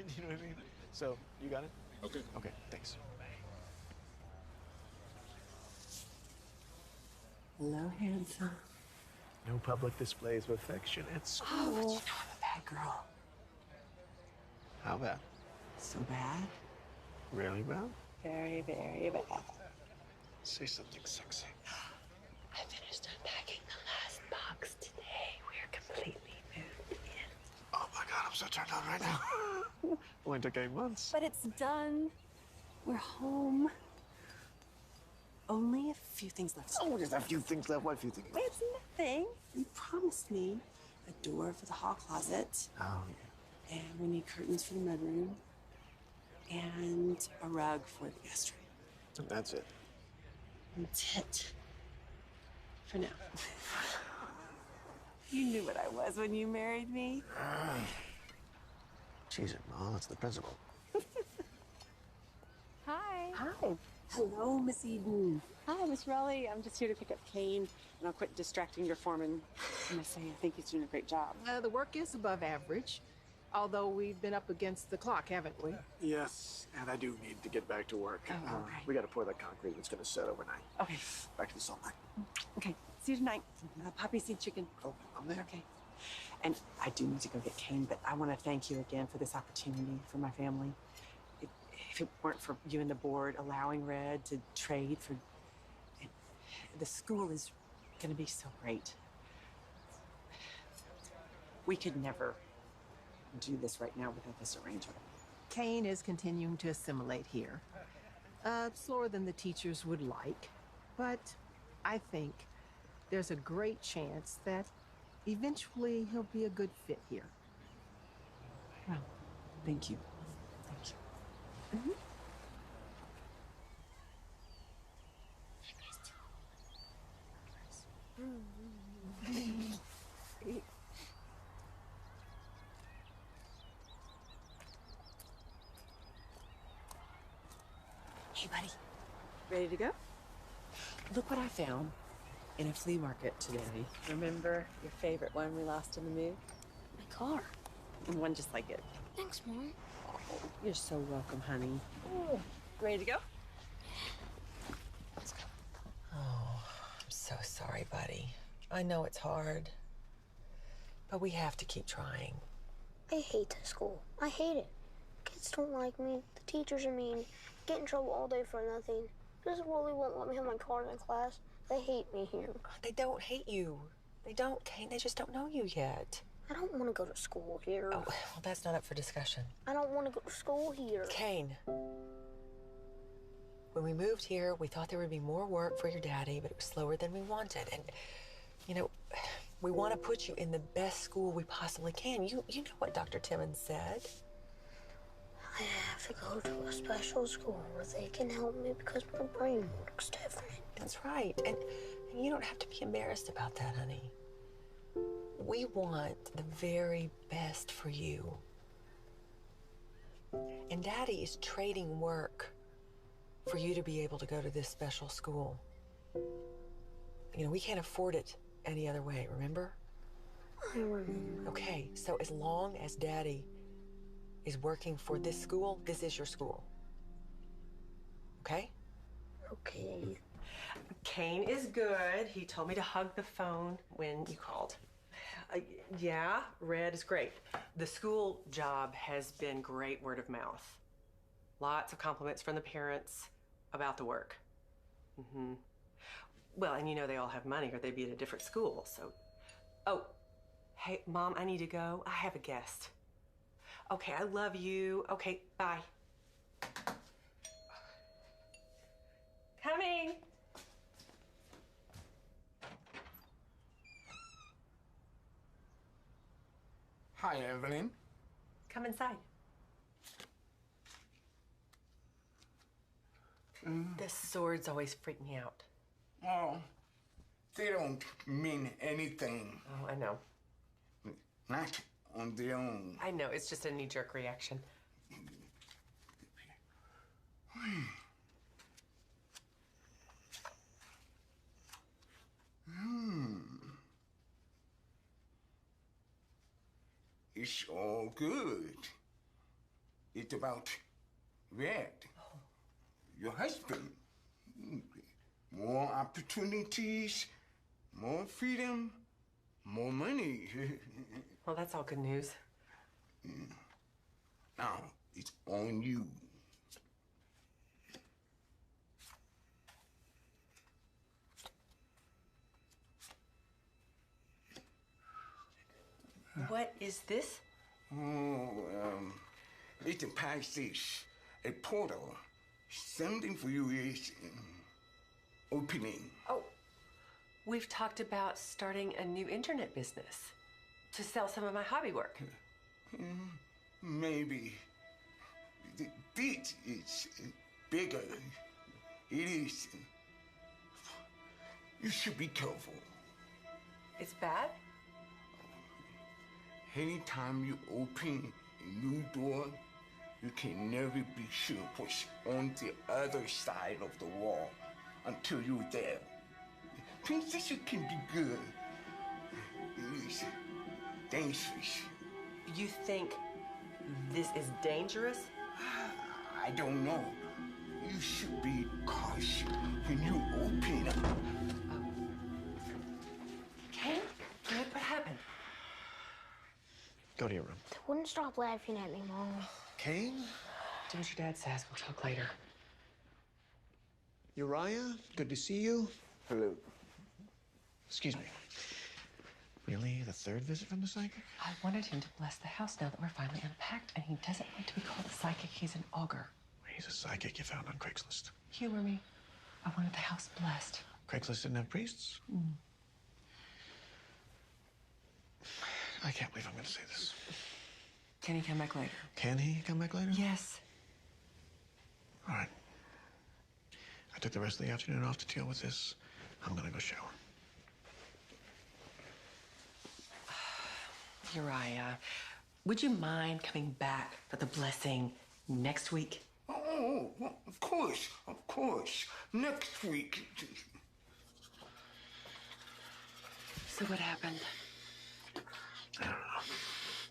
You know what I mean? So, you got it? Okay. Okay, thanks. Hello, handsome. No public displays of affection at school. Oh, but you know I'm a bad girl. How bad? So bad? Really bad? Very, very bad. Say something sexy. I finished unpacking the last box today. We're completely moved in. Oh my God, I'm so turned on right now. Only took 8 months. But it's done. We're home. Only a few things left. Oh, just a few things left. What few things? It's nothing. You promised me a door for the hall closet. Oh, yeah. And we need curtains for the mudroom. And a rug for the guest room. And that's it. That's it. For now. You knew what I was when you married me. Jeez, Ma, that's the principal. Hi. Hi. Hello, Miss Eden. Hi, Miss Raleigh. I'm just here to pick up Kane, and I'll quit distracting your foreman. I'm gonna say I think he's doing a great job. The work is above average, although we've been up against the clock, haven't we? Yes, and I do need to get back to work. Oh, okay. We got to pour that concrete. It's going to set overnight. Okay. Back to the salt mine. Okay. See you tonight. Poppy seed chicken. Oh, I'm there. Okay. And I do need to go get Kane, but I want to thank you again for this opportunity for my family. If it weren't for you and the board allowing Red to trade for, the school is going to be so great. We could never do this right now without this arrangement. Kane is continuing to assimilate here. Slower than the teachers would like, but I think there's a great chance that eventually he'll be a good fit here. Well, thank you. Thank you. Mm-hmm. Hey, buddy. Ready to go? Look what I found in a flea market today. Remember your favorite one we lost in the move? My car. And one just like it. Thanks, Mom. Oh, you're so welcome, honey. Oh, ready to go? Let's go. Oh, I'm so sorry, buddy. I know it's hard, but we have to keep trying. I hate this school. I hate it. Kids don't like me. The teachers are mean. Get in trouble all day for nothing. This really won't let me have my card in class. They hate me here. They don't hate you. They don't, Kane. They just don't know you yet. I don't want to go to school here. Oh, well, that's not up for discussion. I don't want to go to school here. Kane, when we moved here, we thought there would be more work for your daddy, but it was slower than we wanted. And, you know, we want to put you in the best school we possibly can. You know what Dr. Timmons said. I have to go to a special school where they can help me because my brain works different. That's right. And you don't have to be embarrassed about that, honey. We want the very best for you. And Daddy is trading work for you to be able to go to this special school. You know, we can't afford it any other way, remember? I remember. Okay, so as long as Daddy is working for this school, this is your school. Okay? Okay. Kane is good. He told me to hug the phone when you called. Yeah, Red is great. The school job has been great word of mouth. Lots of compliments from the parents about the work. Mm-hmm. Well, and you know they all have money or they'd be at a different school, so. Oh, hey, Mom, I need to go. I have a guest. Okay, I love you. Okay, bye. Coming. Hi, Evelyn. Come inside. The swords always freak me out. Oh, they don't mean anything. Oh, I know. Not on their own. I know, it's just a knee-jerk reaction. It's all good. It's about Red, your husband. More opportunities, more freedom, more money. Well, that's all good news. Now, it's on you. What is this? It's a passage, a portal. Something for you is opening. Oh, we've talked about starting a new internet business to sell some of my hobby work. Maybe. This is bigger. It is. You should be careful. It's bad? Anytime you open a new door, you can never be sure what's on the other side of the wall until you're there. Princess, you can be good. It is dangerous. You think this is dangerous? I don't know. You should be cautious when you open up. Kane? What happened? Go to your room. They wouldn't stop laughing at me, Mom. Kane? Do what your dad says. We'll talk later. Uriah? Good to see you. Hello. Excuse me. Really? The third visit from the psychic? I wanted him to bless the house now that we're finally unpacked, and he doesn't like to be called a psychic. He's an augur. He's a psychic you found on Craigslist. Humor me. I wanted the house blessed. Craigslist didn't have priests? I can't believe I'm going to say this. Can he come back later? Can he come back later? Yes. All right. I took the rest of the afternoon off to deal with this. I'm going to go shower. Uriah, would you mind coming back for the blessing next week? Oh, well, of course, of course. Next week. So what happened? I don't know.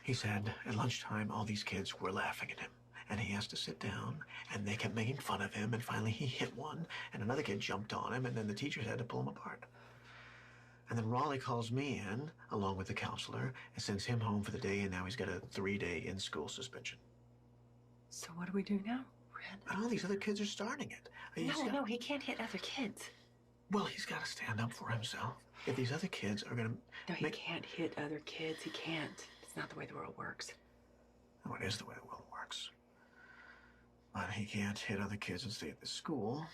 He said at lunchtime all these kids were laughing at him. And he has to sit down, and they kept making fun of him, and finally he hit one, and another kid jumped on him, and then the teachers had to pull him apart. And then Raleigh calls me in, along with the counselor, and sends him home for the day, and now he's got a 3-day in-school suspension. So what do we do now, Red? And all these other kids are starting it. No, he can't hit other kids. Well, he's got to stand up for himself. If these other kids are going to... No, he can't hit other kids. He can't. It's not the way the world works. No, it is the way the world works. But he can't hit other kids and stay at this school.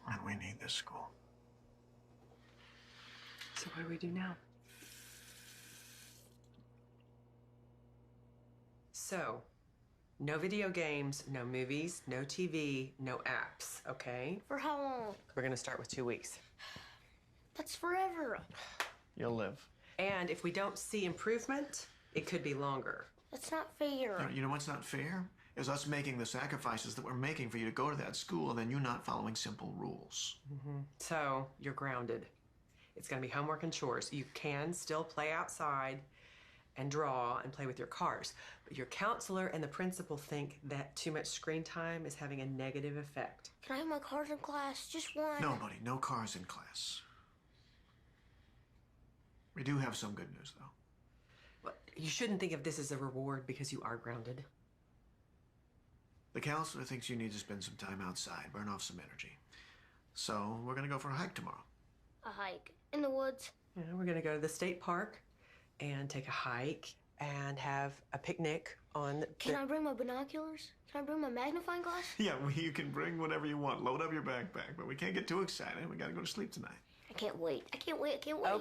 And we need this school. So what do we do now? So, no video games, no movies, no TV, no apps, okay? For how long? We're gonna start with 2 weeks. That's forever. You'll live. And if we don't see improvement, it could be longer. That's not fair. You know what's not fair? Is us making the sacrifices that we're making for you to go to that school and then you not following simple rules. So, you're grounded. It's gonna be homework and chores. You can still play outside and draw and play with your cars. But your counselor and the principal think that too much screen time is having a negative effect. Can I have my cars in class? Just one. No, buddy, no cars in class. We do have some good news, though. Well, you shouldn't think of this as a reward because you are grounded. The counselor thinks you need to spend some time outside, burn off some energy. So we're gonna go for a hike tomorrow. A hike in the woods. Yeah, we're gonna go to the state park and take a hike and have a picnic on Can I bring my binoculars? Can I bring my magnifying glass? Yeah, well, you can bring whatever you want. Load up your backpack, but we can't get too excited. We gotta go to sleep tonight. I can't wait. I can't wait. I can't wait.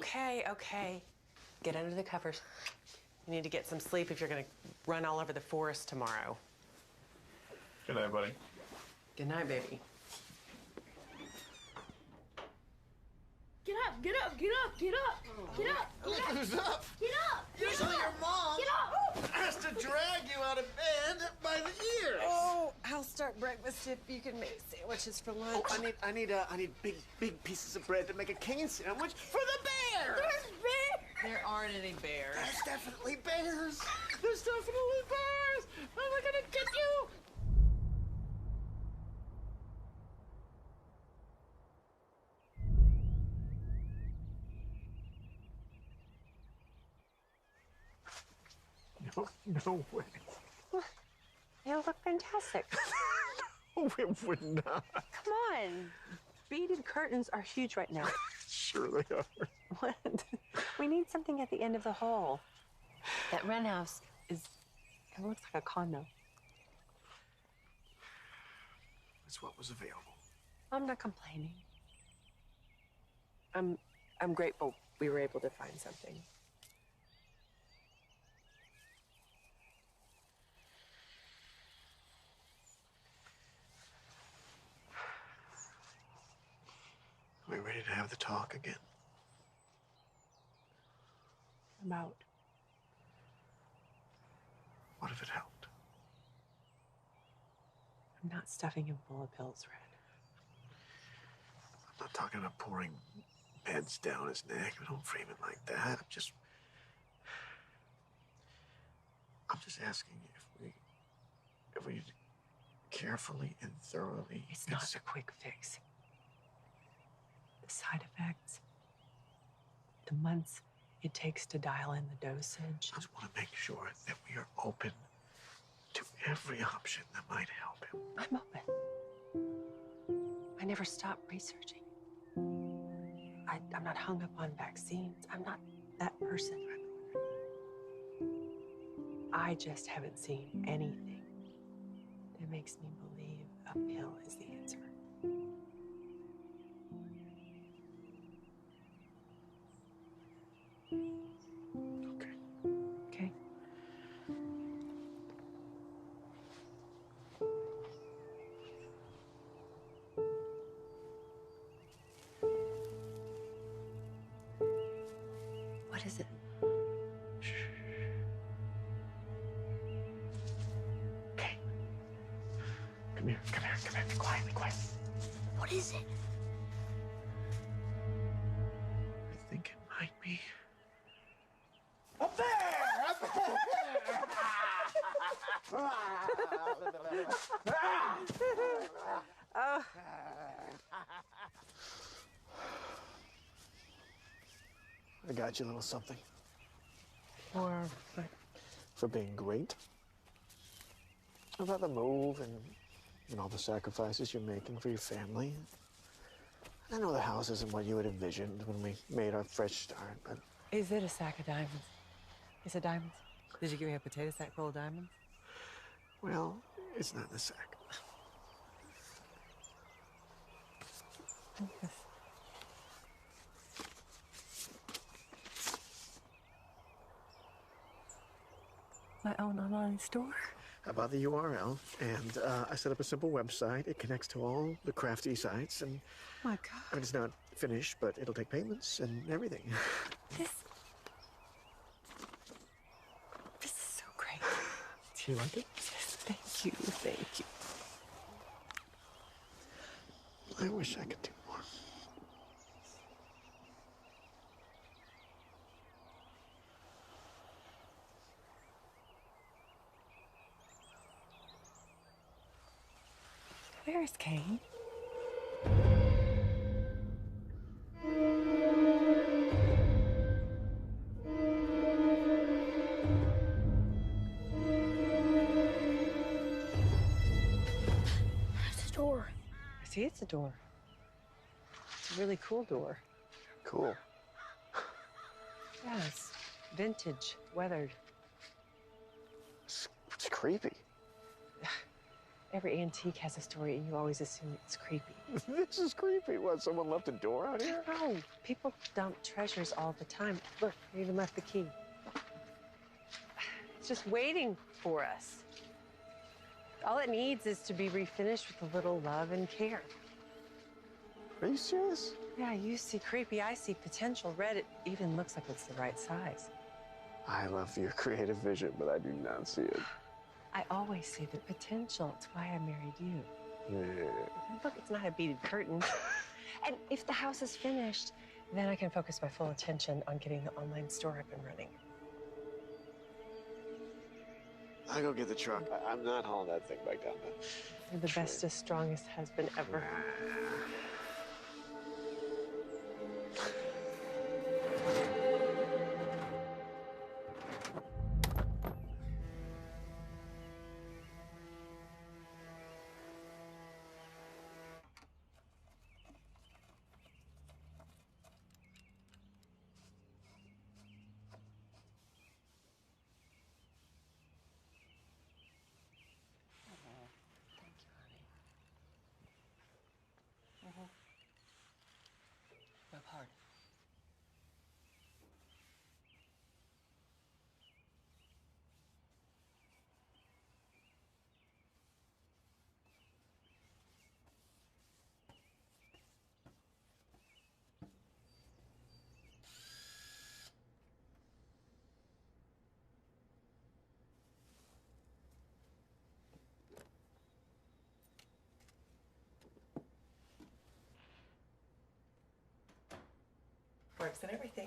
Okay. Get under the covers. You need to get some sleep if you're gonna run all over the forest tomorrow. Good night, buddy. Good night, baby. Get up, get up, get up, get up. Get up, get up. Who's up? Get up. Usually your mom Get up. has to drag you out of bed by the ears. Oh, I'll start breakfast if you can make sandwiches for lunch. Oh, I need big pieces of bread to make a cane sandwich for the bear. There's bear. There aren't any bears. There's definitely bears. There's definitely bears. How am I gonna get you? No way. It'll look fantastic. No, it would not. Come on. Beaded curtains are huge right now. Sure they are. What? We need something at the end of the hall. That rent house it looks like a condo. That's what was available. I'm not complaining. I'm grateful we were able to find something. Are we ready to have the talk again? About What if it helped? I'm not stuffing him full of pills, Red. I'm not talking about pouring meds down his neck. Don't frame it like that. I'm just asking if we carefully and thoroughly. It's not a quick fix. The side effects, the months it takes to dial in the dosage. I just want to make sure that we are open to every option that might help him. I'm open. I never stop researching. I'm not hung up on vaccines. I'm not that person. I just haven't seen anything that makes me believe a pill is the answer. Okay. Okay. What is it? Okay. Come here. Be quiet, be quiet. What is it? I think it might be. A bear! A bear! I got you a little something. For being great. About the move and all the sacrifices you're making for your family. I know the house isn't what you had envisioned when we made our fresh start, but Is it a sack of diamonds? Is it diamonds? Did you give me a potato sack full of diamonds? well, it's not in the sack. My own online store? I bought the URL, and I set up a simple website. It connects to all the crafty sites, and My God. it's not finished, but it'll take payments and everything. This is so great. Do you like it? Yes, thank you. Thank you. I wish I could do more. Where is Kane? It's a door. I see it's a door. It's a really cool door. Cool. Yes, vintage, weathered. It's creepy. Every antique has a story, and you always assume it's creepy. This is creepy. What, someone left a door out here? No, people dump treasures all the time. Look, they even left the key. It's just waiting for us. All it needs is to be refinished with a little love and care. Are you serious? Yeah, you see creepy, I see potential. Red, it even looks like it's the right size. I love your creative vision, but I do not see it. I always see the potential. It's why I married you. Yeah. And look, it's not a beaded curtain. And if the house is finished, Then I can focus my full attention on getting the online store up and running. I'll go get the truck. I'm not hauling that thing back down there. You're the bestest, strongest husband ever. Rub hard. Works and everything.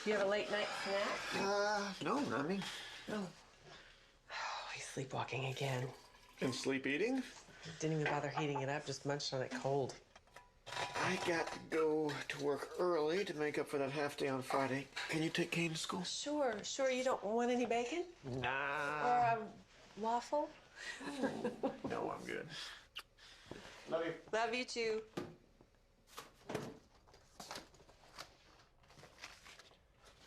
You have a late night snack? No, not me. Oh, he's sleepwalking again. And sleep eating? Didn't even bother heating it up, just munched on it cold. I got to go to work early to make up for that half day on Friday. Can you take Kane to school? Sure. You don't want any bacon? Nah. Or a waffle? No, I'm good. Love you. Love you too.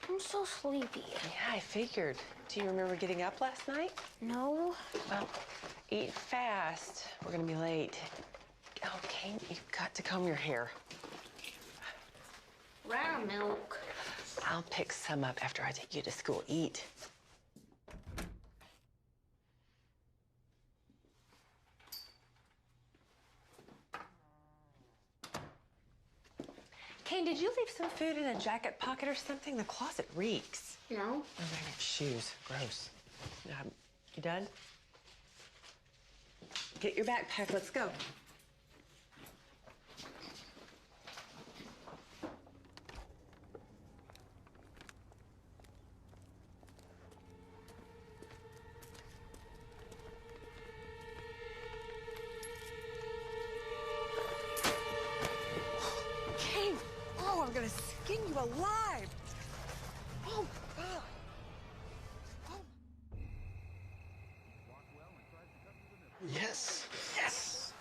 I'm so sleepy. Yeah, I figured. Do you remember getting up last night? No. Well, eat fast. We're gonna be late. Oh, Kane, you've got to comb your hair. Rare milk. I'll pick some up after I take you to school. Eat. Kane, did you leave some food in a jacket pocket or something? The closet reeks. No. Oh, I got shoes. Gross. You done? Get your backpack. Let's go. Kane! Oh, I'm gonna skin you alive! Oh, God! Yes. Yes.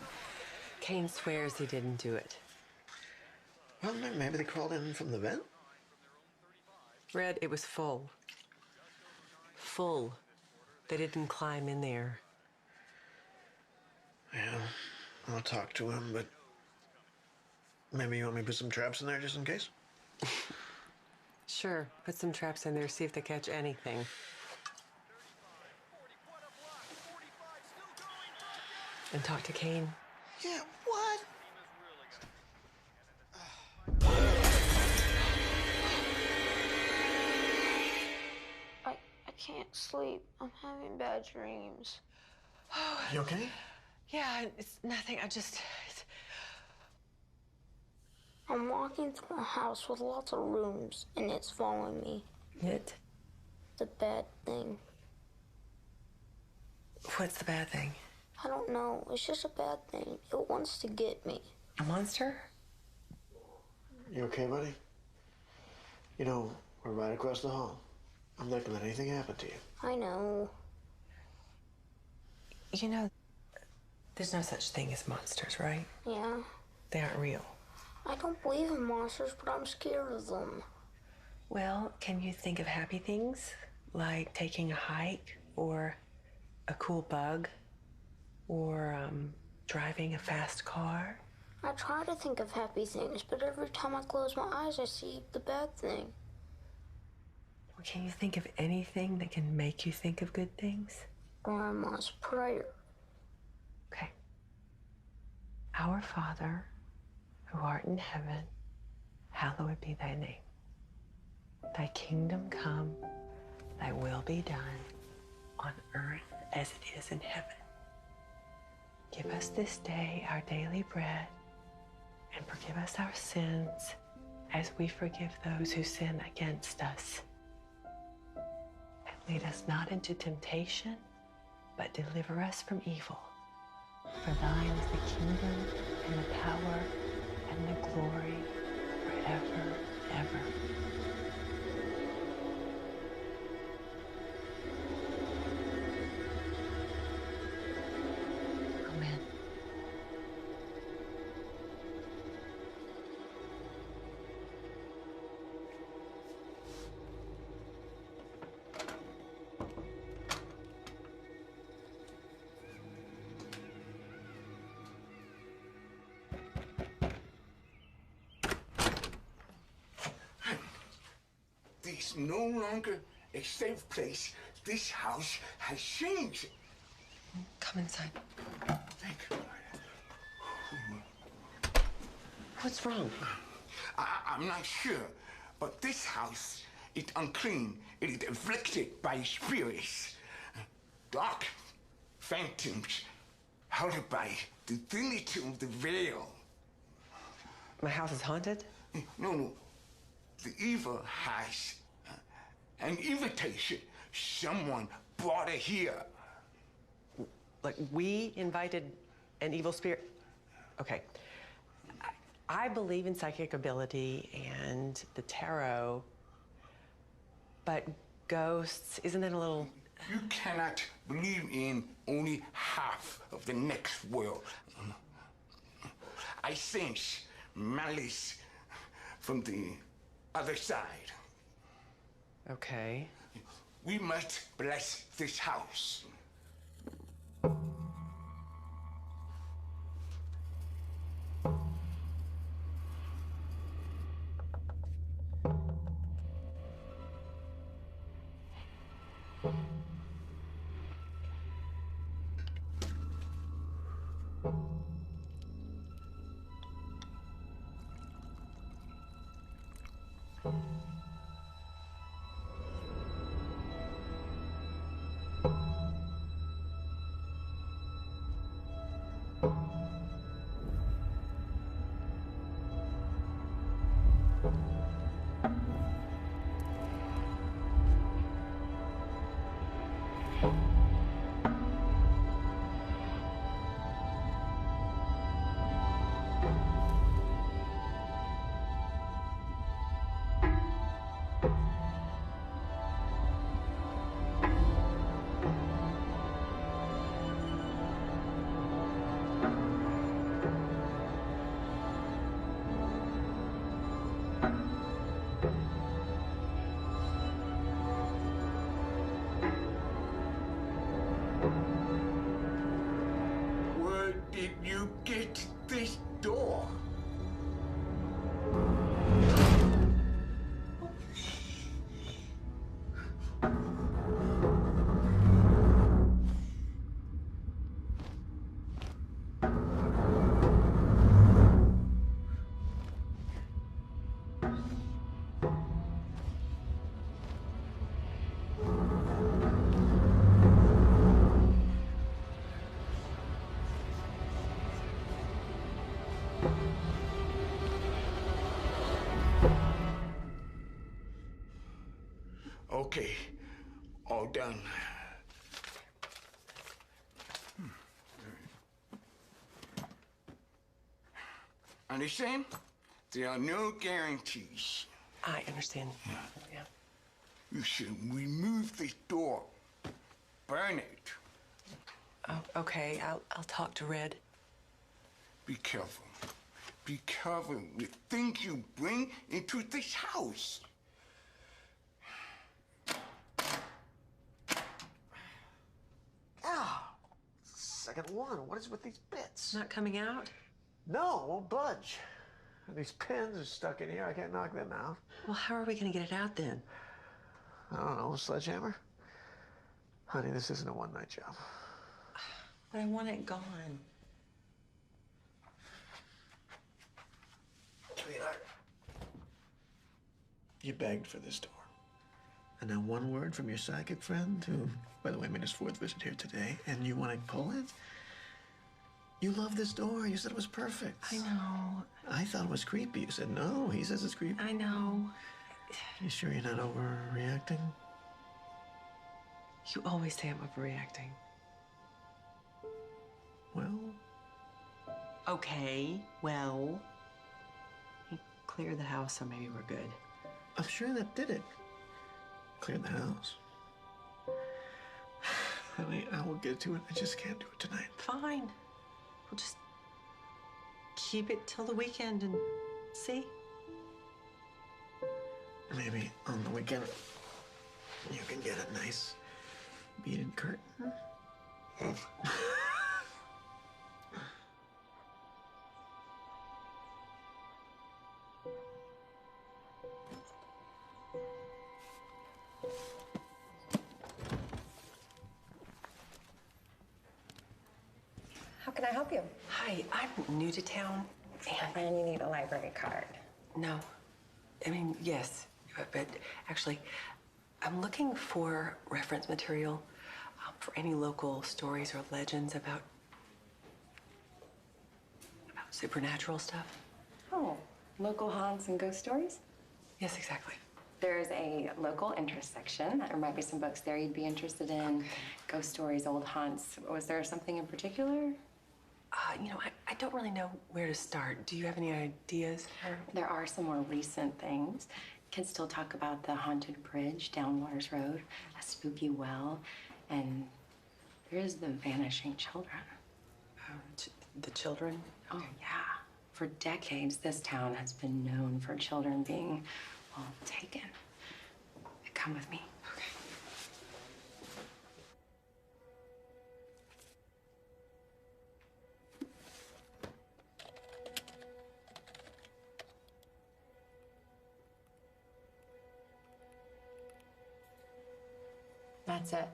Kane swears he didn't do it. Well, maybe they crawled in from the vent. Red, it was full. Full. They didn't climb in there. Yeah, I'll talk to him, but maybe you want me to put some traps in there just in case? Sure, put some traps in there, see if they catch anything. And talk to Kane. Yeah, what? I can't sleep. I'm having bad dreams. You okay? Yeah, it's nothing. I'm walking through a house with lots of rooms, and it's following me. It? The bad thing. What's the bad thing? I don't know. It's just a bad thing. It wants to get me. A monster? You okay, buddy? You know, we're right across the hall. I'm not gonna let anything happen to you. I know. You know, there's no such thing as monsters, right? Yeah. They aren't real. I don't believe in monsters, but I'm scared of them. Well, can you think of happy things? Like taking a hike, or a cool bug, or driving a fast car? I try to think of happy things, but every time I close my eyes, I see the bad thing. Well, can you think of anything that can make you think of good things? Grandma's prayer. Okay. Our Father, who art in heaven, hallowed be thy name. Thy kingdom come, thy will be done, on earth as it is in heaven. Give us this day our daily bread, and forgive us our sins as we forgive those who sin against us. And lead us not into temptation, but deliver us from evil. For thine is the kingdom, and the power, and the glory, forever, ever. Amen. This is no longer a safe place. This house has changed. Come inside. Thank you. What's wrong? I'm not sure, but this house is unclean. It is afflicted by spirits. Dark phantoms, held by the dignity of the veil. My house is haunted? No. The evil has an invitation. Someone brought it here. Like, we invited an evil spirit? Okay. I believe in psychic ability and the tarot, but ghosts, isn't that a little... You cannot believe in only half of the next world. I sense malice from the other side. Okay. We must bless this house. Okay, all done. Understand? There are no guarantees. I understand. Yeah. You should remove this door. Burn it. Oh, okay. I'll talk to Red. Be careful. Be careful with things you bring into this house. Ow! Second one. What is with these bits? Not coming out? No, it won't budge. These pins are stuck in here. I can't knock them out. Well, how are we going to get it out then? I don't know, a sledgehammer? Honey, this isn't a one-night job. But I want it gone. Sweetheart, you begged for this door. And now one word from your psychic friend, who, by the way, made his 4th visit here today, and you want to pull it? You love this door. You said it was perfect. I know. I thought it was creepy. You said no. He says it's creepy. I know. You sure you're not overreacting? You always say I'm overreacting. Well, okay, well. He cleared the house, so maybe we're good. I'm sure that did it. Cleared the house. Honey, I will get to it. I just can't do it tonight. Fine. We'll just keep it till the weekend and see. Maybe on the weekend you can get a nice beaded curtain. How can I help you? Hi, I'm new to town, And you need a library card. No. I mean, yes, but actually, I'm looking for reference material for any local stories or legends about supernatural stuff. Oh, local haunts and ghost stories? Yes, exactly. There's a local interest section. There might be some books there you'd be interested in. Okay. Ghost stories, old haunts. Was there something in particular? You know, I don't really know where to start. Do you have any ideas? There are some more recent things. Can still talk about the haunted bridge down Waters Road, a spooky well, and there's the vanishing children. The children? Oh, yeah. For decades, this town has been known for children being, well, taken. Come with me. Okay. That's it.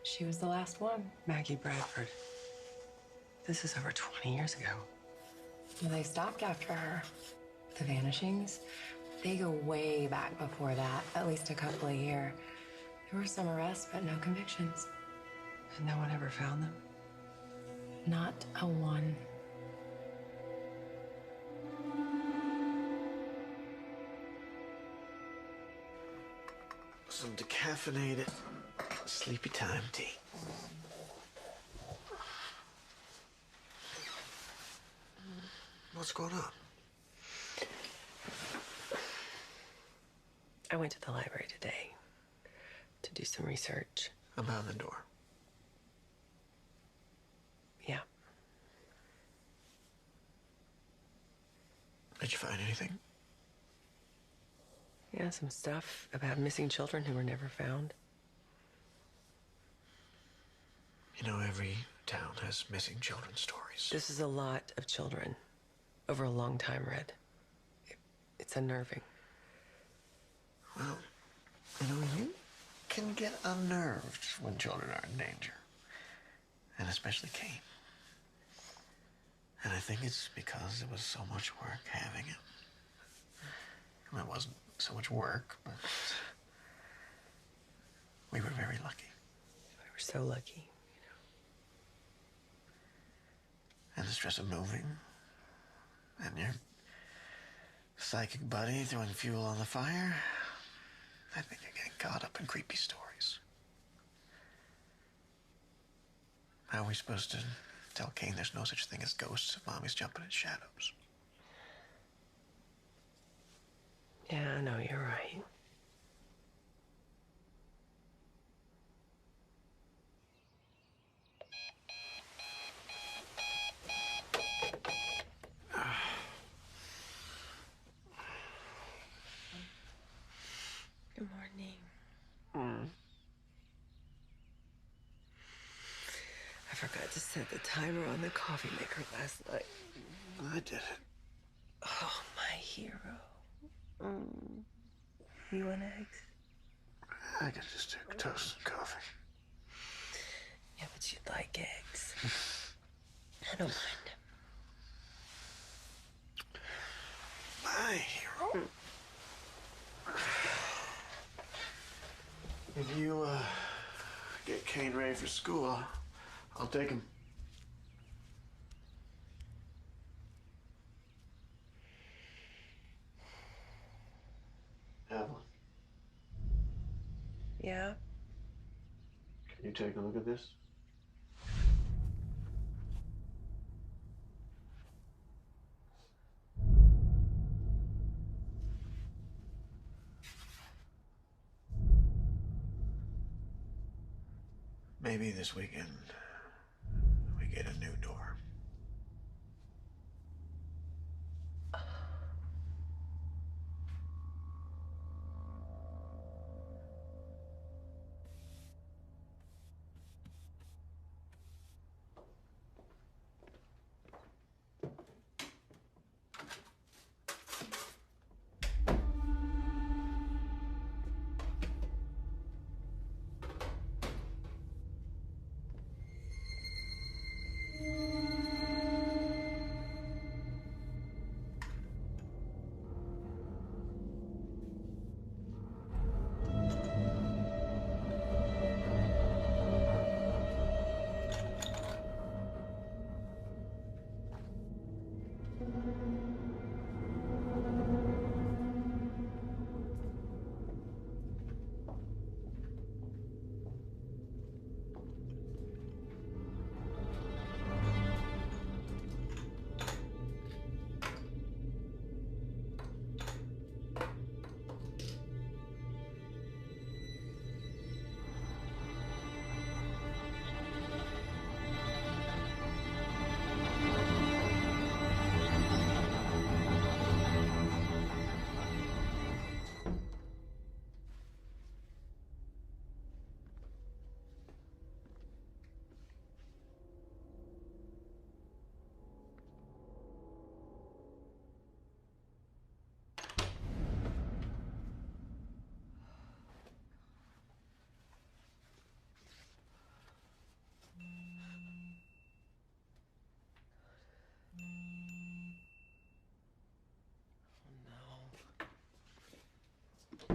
She was the last one. Maggie Bradford. This is over 20 years ago. Well, they stopped after her. The vanishings, they go way back before that, at least a couple a year. There were some arrests, but no convictions. And no one ever found them? Not a one. Some decaffeinated sleepy time tea. What's going on? I went to the library today to do some research. About the door. Yeah. Did you find anything? Yeah, some stuff about missing children who were never found. You know, every town has missing children stories. This is a lot of children over a long time, Red. It's unnerving. Well, you know, you can get unnerved when children are in danger. And especially Kane. And I think it's because it was so much work having him. I mean, it wasn't so much work, but we were very lucky. We were so lucky, And the stress of moving, and your psychic buddy throwing fuel on the fire. I think you're getting caught up in creepy stories. How are we supposed to tell Kane there's no such thing as ghosts if Mommy's jumping in shadows? Yeah, I know, you're right. Good morning. I forgot to set the timer on the coffee maker last night. I did it. Oh, my hero. You want eggs? I could just take toast and coffee. Yeah, but you'd like eggs. I don't mind. My hero. If you get Kane ready for school, I'll take him. Evelyn. Yeah? Can you take a look at this? Maybe this weekend we get a new door.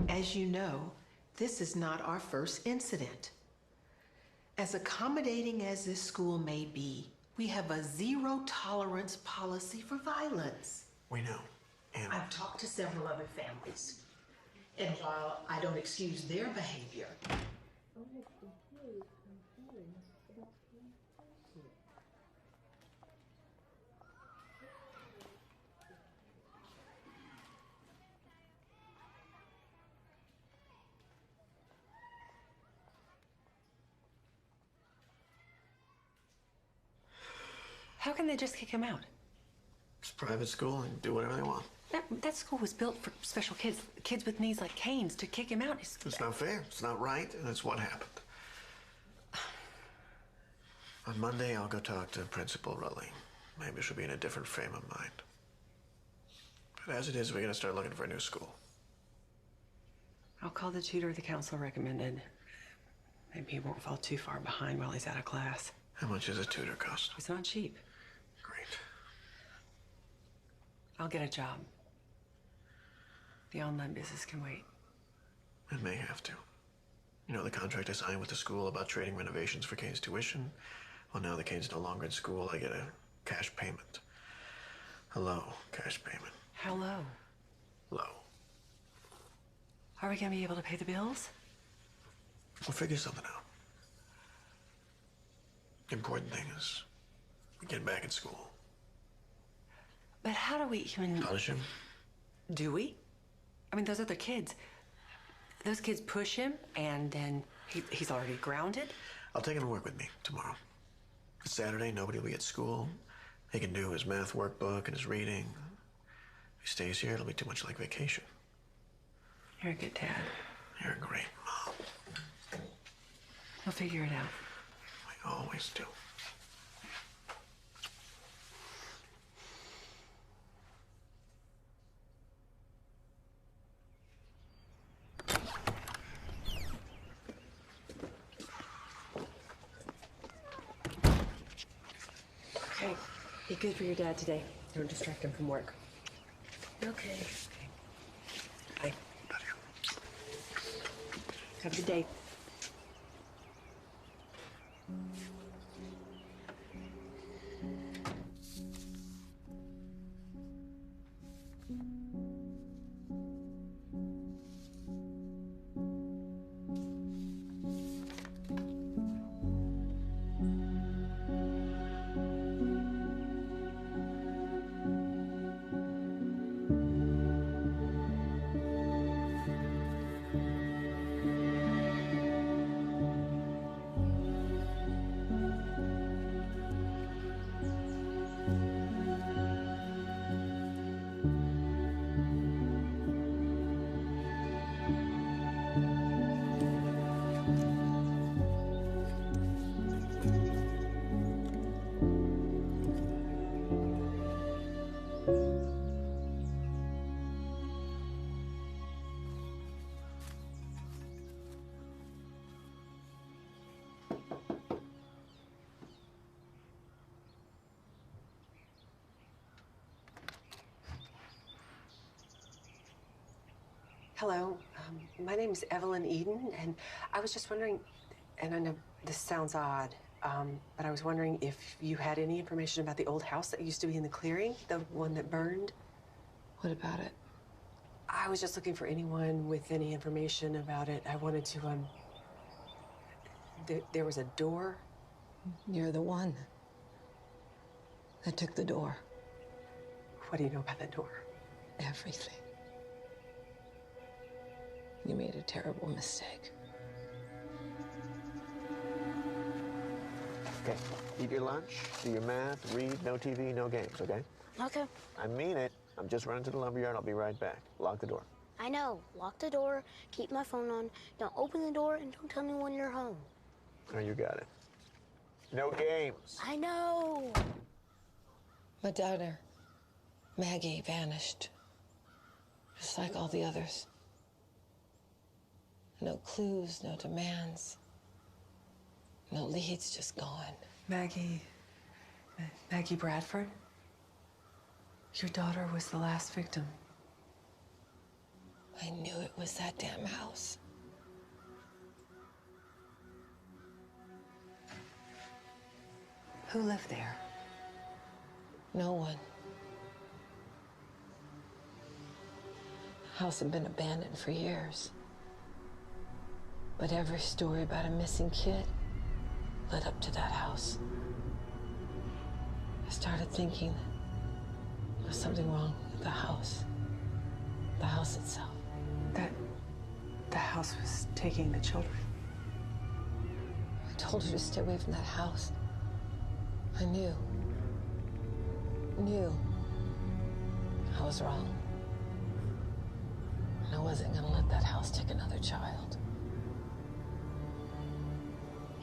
As you know, this is not our first incident. As accommodating as this school may be, we have a zero-tolerance policy for violence. We know. And I've talked to several other families. And while I don't excuse their behavior, How can they just kick him out? it's a private school and do whatever they want. That school was built for special kids with needs like Kane's. To kick him out is... It's not fair, it's not right, and it's what happened. On Monday, I'll go talk to Principal Rowley. Maybe she'll be in a different frame of mind. But as it is, we're gonna start looking for a new school. I'll call the tutor the council recommended. Maybe he won't fall too far behind while he's out of class. How much does a tutor cost? It's not cheap. Great. I'll get a job. The online business can wait. It may have to. You know the contract I signed with the school about trading renovations for Kane's tuition? Well, now that Kane's no longer in school, I get a cash payment. A low cash payment. How low? Low. Are we gonna be able to pay the bills? We'll figure something out. The important thing is getting back in school. But how do we even... Punish him? Do we? I mean, those other kids. Those kids push him, and then he's already grounded. I'll take him to work with me tomorrow. It's Saturday, nobody will be at school. He can do his math workbook and his reading. If he stays here, it'll be too much like vacation. You're a good dad. You're a great mom. We'll figure it out. We always do. Okay, be good for your dad today. Don't distract him from work. Okay. Bye. Have a good day. Hello, my name is Evelyn Eden, and I was just wondering, and I know this sounds odd, but I was wondering if you had any information about the old house that used to be in the clearing, the one that burned. What about it? I was just looking for anyone with any information about it. I wanted to, there was a door. You're the one that took the door. What do you know about that door? Everything. You made a terrible mistake. Okay, eat your lunch, do your math, read, no TV, no games, okay? Okay. I mean it. I'm just running to the lumberyard. I'll be right back. Lock the door. I know. Lock the door, keep my phone on, don't open the door, and don't tell me when you're home. Oh, you got it. No games. I know. My daughter, Maggie, vanished. Just like all the others. No clues, no demands. No leads, just gone. Maggie Bradford? Your daughter was the last victim. I knew it was that damn house. Who lived there? No one. The house had been abandoned for years. But every story about a missing kid led up to that house. I started thinking there was something wrong with the house itself. That the house was taking the children. I told her to stay away from that house. I knew I was wrong. And I wasn't gonna let that house take another child.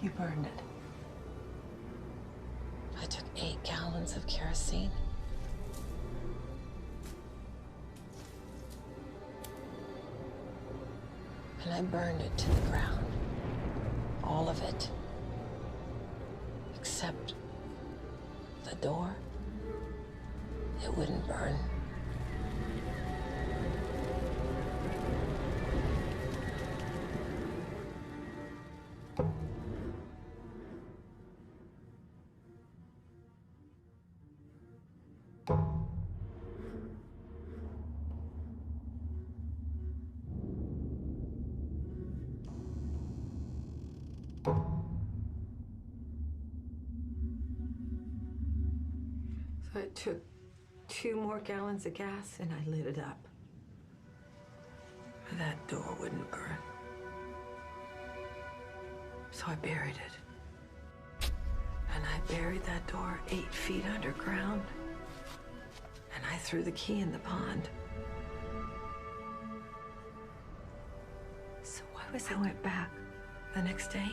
You burned it. I took 8 gallons of kerosene. And I burned it to the ground. All of it. Except the door. It wouldn't burn. So I took 2 more gallons of gas and I lit it up. But that door wouldn't burn. So I buried it. And I buried that door 8 feet underground. And I threw the key in the pond. So why was I went back the next day?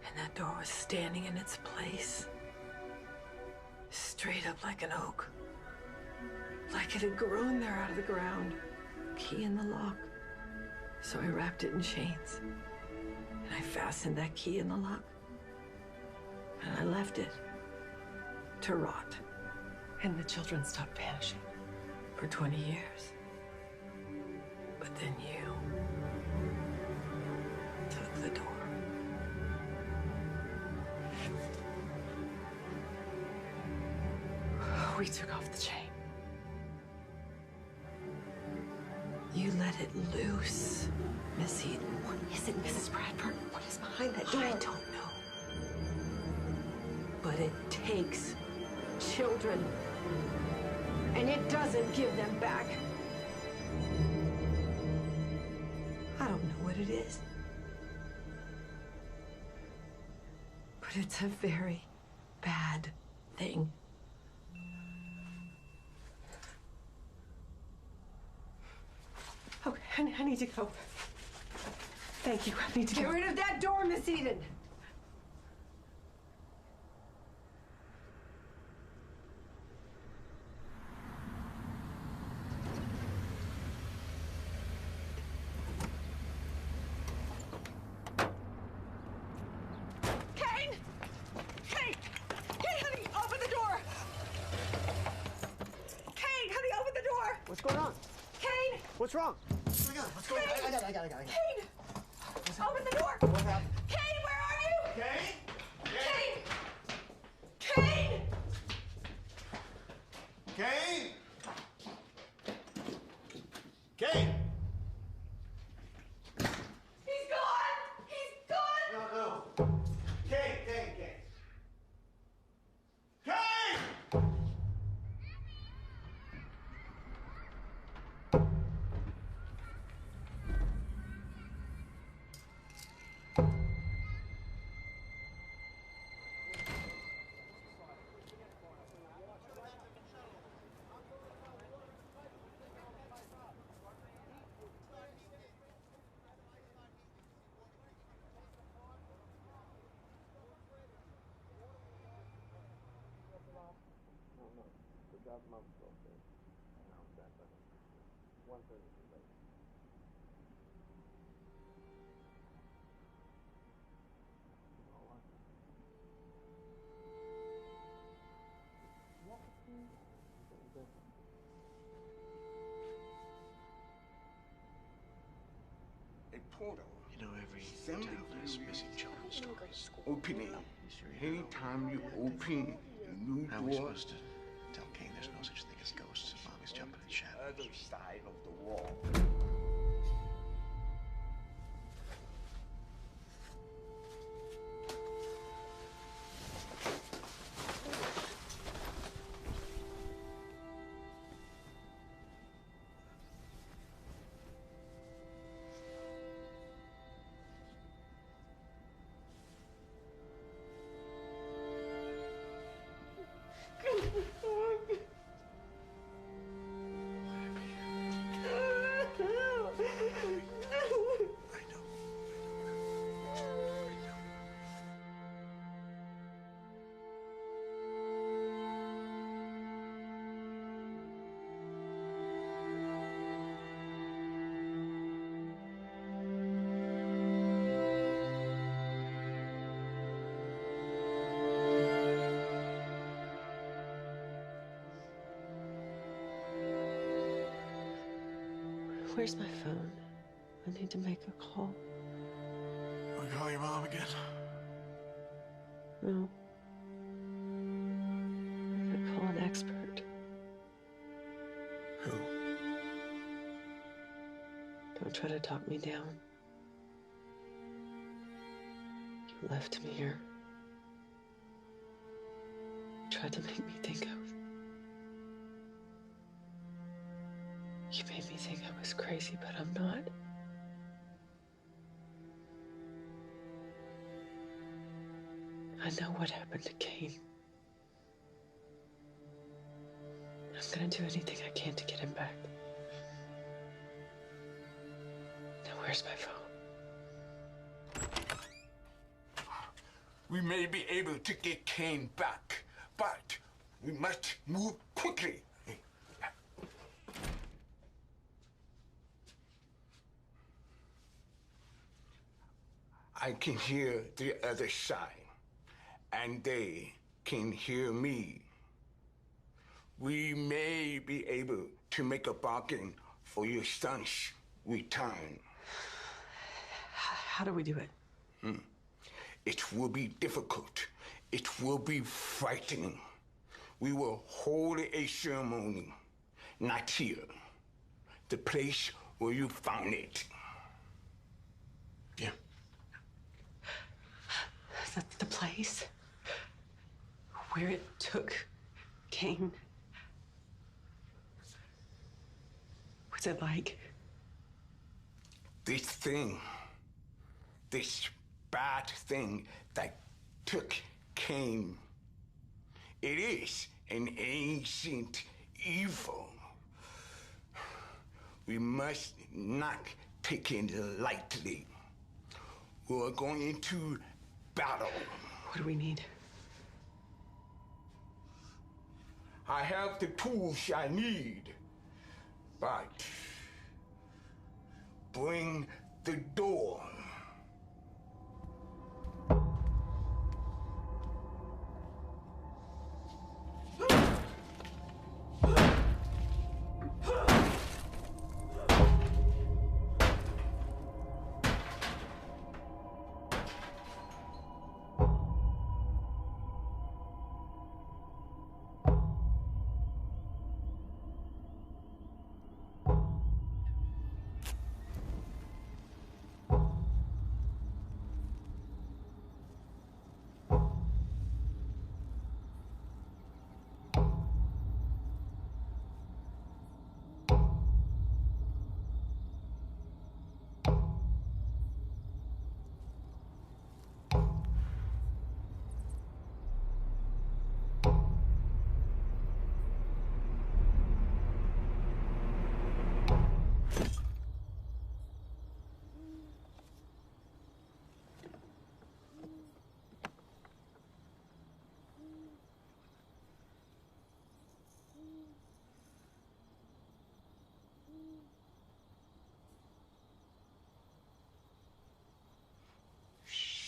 And that door was standing in its place. Straight up like an oak. Like it had grown there out of the ground. Key in the lock. So I wrapped it in chains. And I fastened that key in the lock. And I left it to rot. And the children stopped vanishing. For 20 years. But then you took the door. We took off the chain. You let it loose, Miss Eden. What is it, Mrs. Bradford? What is behind that door? I don't know. But it takes children. And it doesn't give them back. I don't know what it is. But it's a very bad thing. Oh, I need to go. Thank you. I need to go. Get rid of that door, Miss Eden. Kane! Kane! Kane, honey, open the door! Kane, honey, open the door! What's going on? Kane! What's wrong? What's going on? I got it. Kane! Open the door! What happened? Kane, where are you? Kane? Kane! Kane! Kane? Kane? He's gone! He's gone! No. Kane! Kane! A portal. You know, every Sending town has you missing children stories. opening. Anytime you open a new How are we door, supposed to tell Kane there's no such thing as ghosts as long as jumping in shadows? other side of the wall. Where's my phone? I need to make a call. Want to call your mom again? No. I could call an expert. Who? Don't try to talk me down. You left me here. tried to make me think of. You made me think I was crazy, but I'm not. I know what happened to Kane. I'm gonna do anything I can to get him back. Now, where's my phone? We may be able to get Kane back, but we must move quickly. I can hear the other side, and they can hear me. We may be able to make a bargain for your son's return. How do we do it? It will be difficult. It will be frightening. We will hold a ceremony, not here. The place where you found it. Yeah. The place where it took Kane. What's it like? This thing, this bad thing that took Kane, it is an ancient evil. We must not take it lightly. We're going into battle. What do we need? I have the tools I need, but bring the door.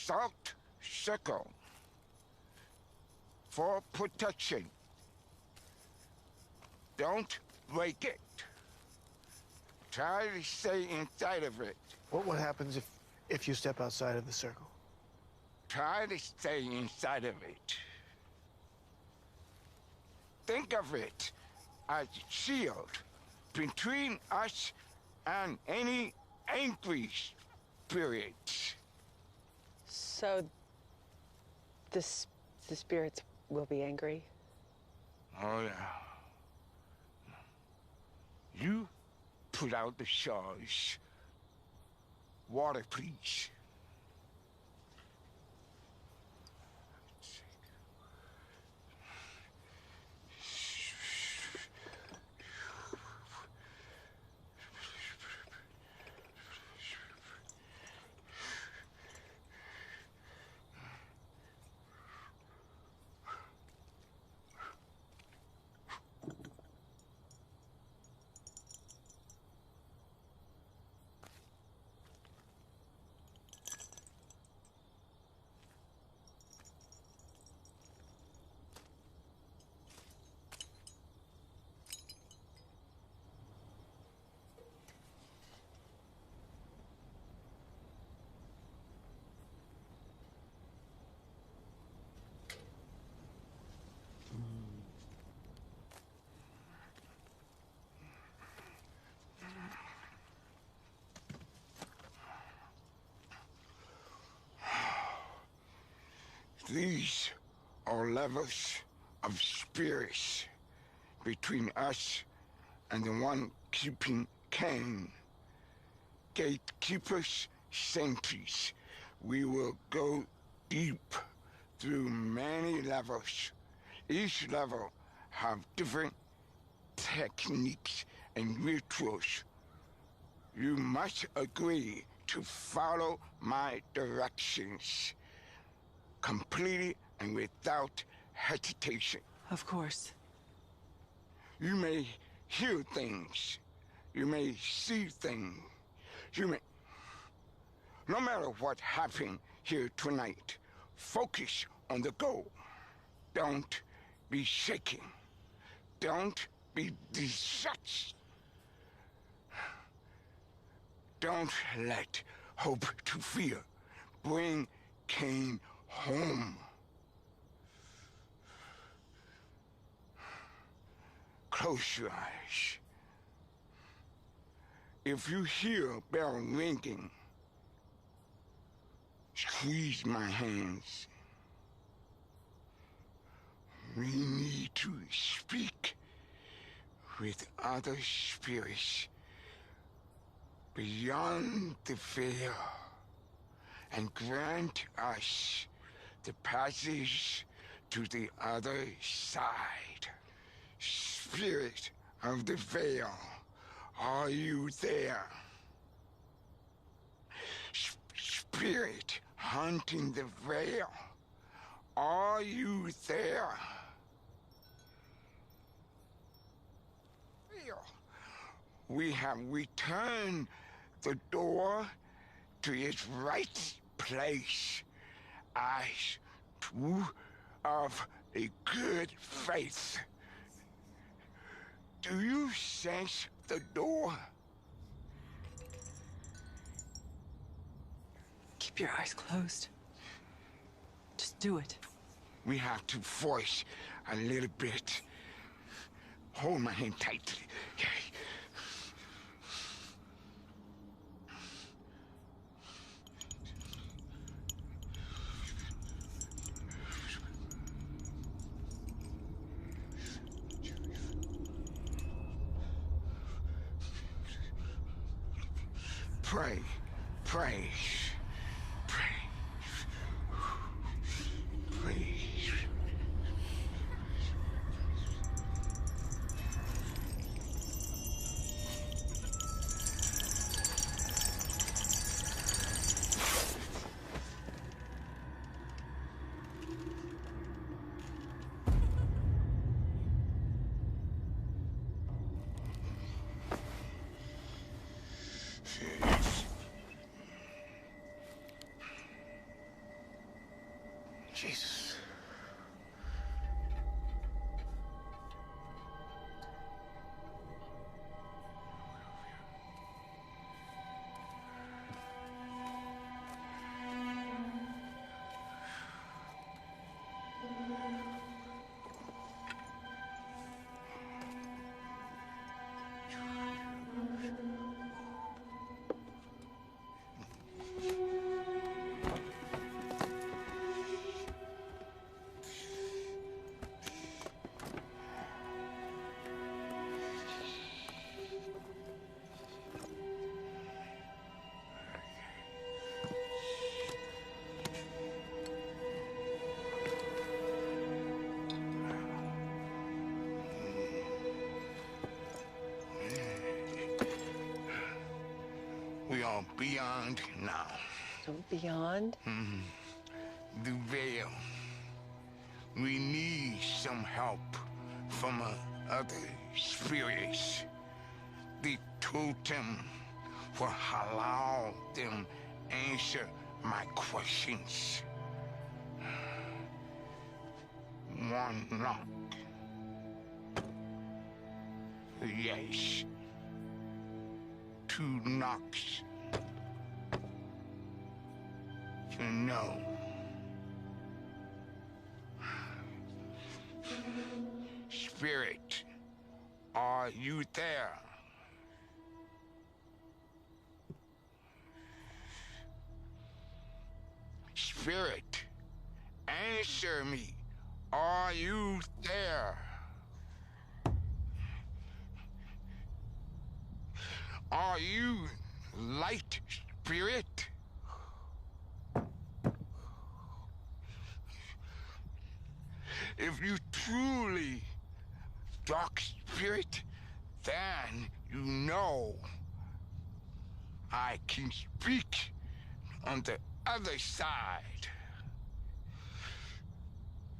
Salt circle for protection. Don't break it. Try to stay inside of it. What happens if you step outside of the circle? Try to stay inside of it. Think of it as a shield between us and any angry spirits. So, the spirits will be angry? Oh, yeah. You put out the stars. Water, please. These are levers of spirits between us and the one keeping Cain. Gatekeepers, sentries, we will go deep through many levels. Each level have different techniques and rituals. You must agree to follow my directions completely and without hesitation. Of course. You may hear things. You may see things. You may... No matter what happened here tonight, focus on the goal. Don't be shaken. Don't be distracted. Don't let hope to fear bring Cain home. Close your eyes. If you hear a bell ringing, squeeze my hands. We need to speak with other spirits beyond the veil and grant us the passage to the other side. Spirit of the veil, are you there? Spirit haunting the veil, are you there? We have returned the door to its right place as true of a good faith. Do you sense the door? Keep your eyes closed. Just do it. We have to force a little bit. Hold my hand tightly. Okay. Pray, pray, pray, pray. Jesus. We are beyond now. So beyond? The veil. We need some help from other spirits. The totem will allow them answer my questions. One knock. Yes. Two knocks. No. Spirit, are you there? Spirit, answer me. Are you there? Are you light spirit? If you truly dark spirit, then you know I can speak on the other side.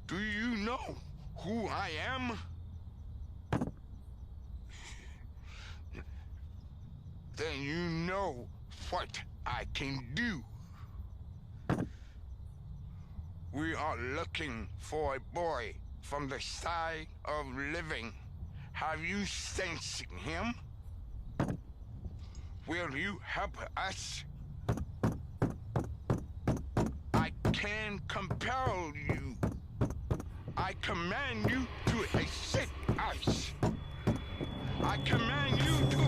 Do you know who I am? Then you know what I can do. We are looking for a boy from the side of living. Have you sensed him? Will you help us? I can compel you. I command you to assist us. I command you to.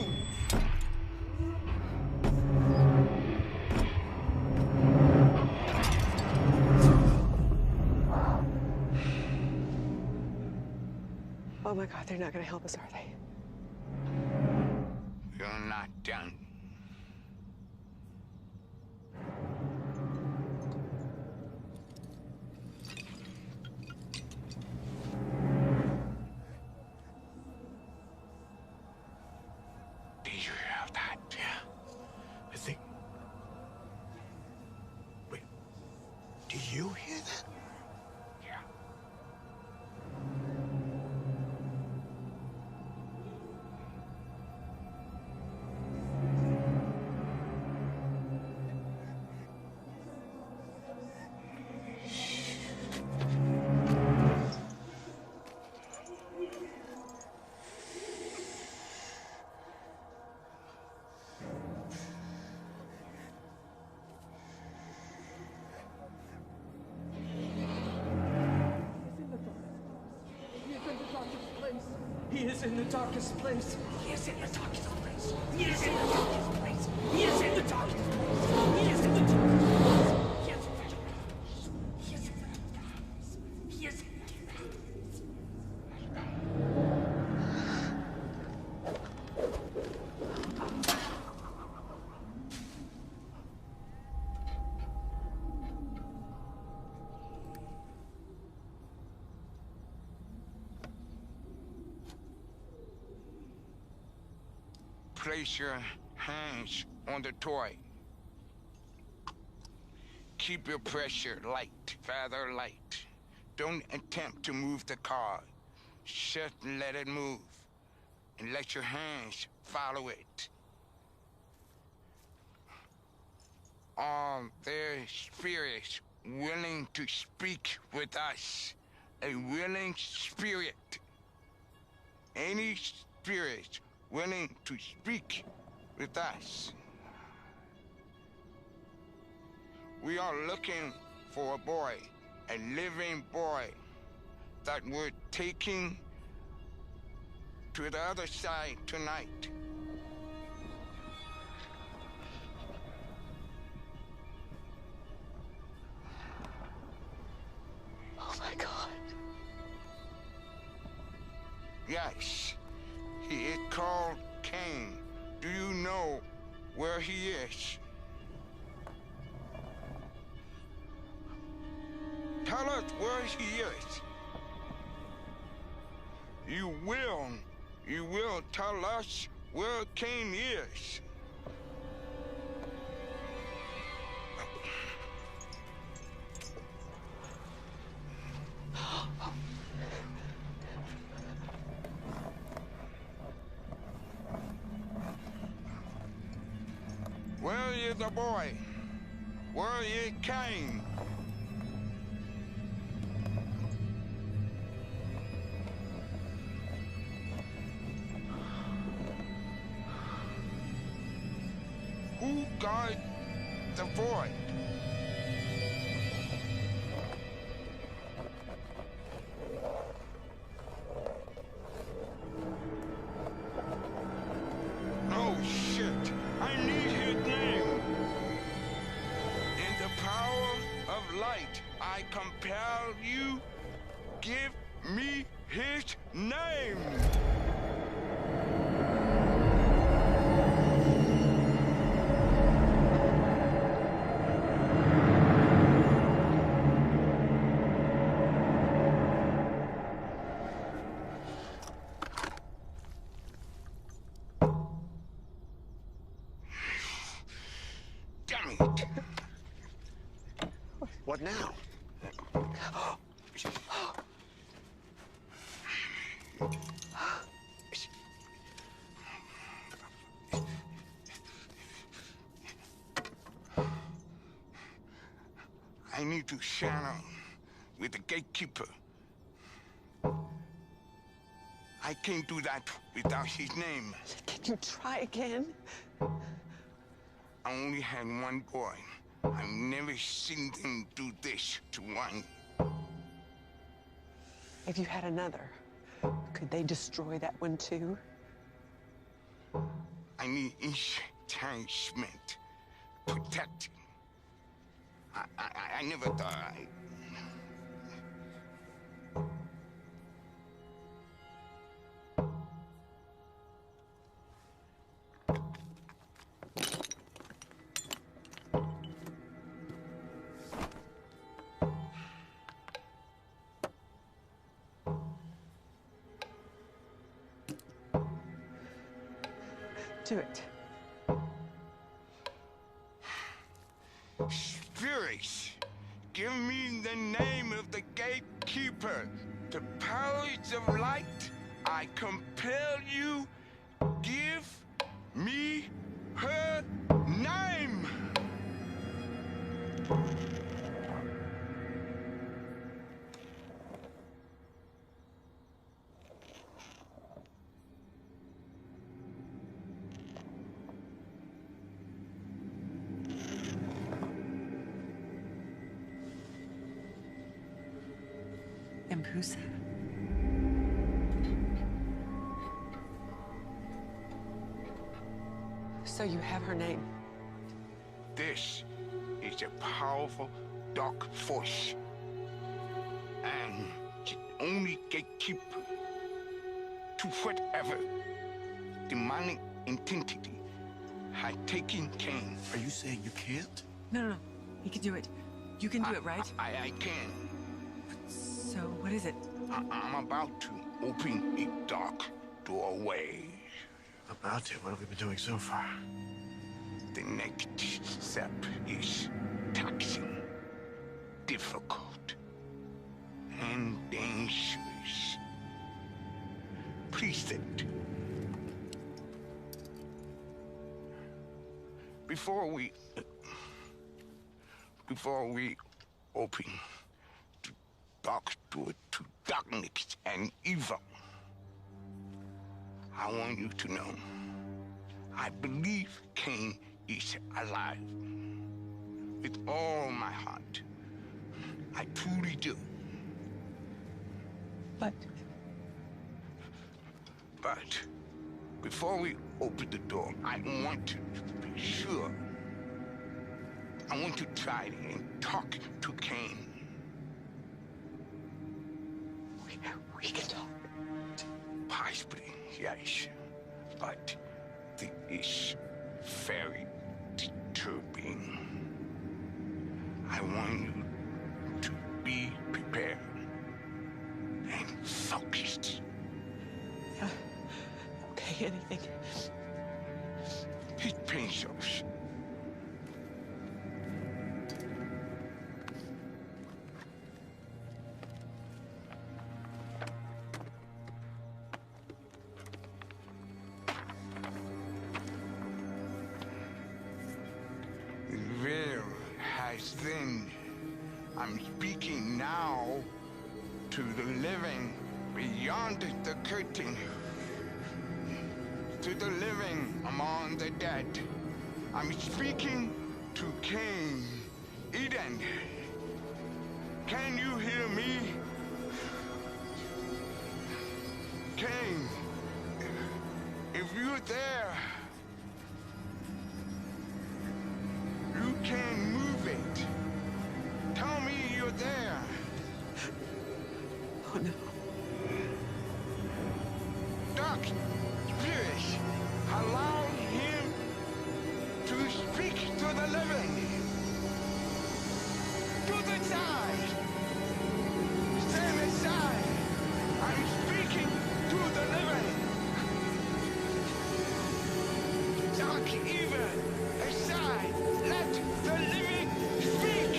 Oh my God, they're not gonna help us, are they? You're not done. Did you hear that? Yeah. I think... Wait. Do you hear that? Yeah. He is in the darkest place. He is in the darkest place. He is in the darkest place. He is in the darkest place. He is in the darkest place. He is in the darkest place. He is in the darkest place. Place your hands on the toy. Keep your pressure light, rather light. Don't attempt to move the car. Just let it move. And let your hands follow it. Are there spirits willing to speak with us? A willing spirit. Any spirit willing to speak with us. We are looking for a boy, a living boy, that we're taking to the other side tonight. Oh my God. Yes. He is called Cain. Do you know where he is? Tell us where he is. You will tell us where Cain is. Where is the boy? Where is Cain? Who guards the void? Oh shit! I need his name. In the power of light, I compel you. give me his name. Damn it. What now? I need to channel with the gatekeeper. I can't do that without his name. Can you try again? I only had one boy. I've never seen them do this to one. If you had another, could they destroy that one too? I need enhancement, protection. I never thought I... Do it. Spirits, give me the name of the gatekeeper. The powers of light, I compel you, give me her name. Empusa. So you have her name? This is a powerful dark force. And the only gatekeeper to whatever demonic entity had taken Cain. Are you saying you can't? No. He can do it. You can do it, right? I can. So, what is it? I'm about to open a dark doorway. About to? What have we been doing so far? The next step is taxing, difficult, and dangerous. Precept. Before we open the dark door to darkness and evil, I want you to know, I believe Cain is alive. With all my heart. I truly do. But before we open the door, I want to be sure. I want to try and talk to Cain. We can talk. Possibly, yes. But it is very disturbing. I want you to be prepared and focused. Okay, anything. His pencils. There has been. I'm speaking now to the living beyond the curtain. To the living among the dead. I'm speaking to Cain. Eden. Can you hear me? Cain, if you're there, you can move it. Tell me you're there. Oh, living. To the side. Stand aside. I'm speaking to the living. Talk even aside. Let the living speak.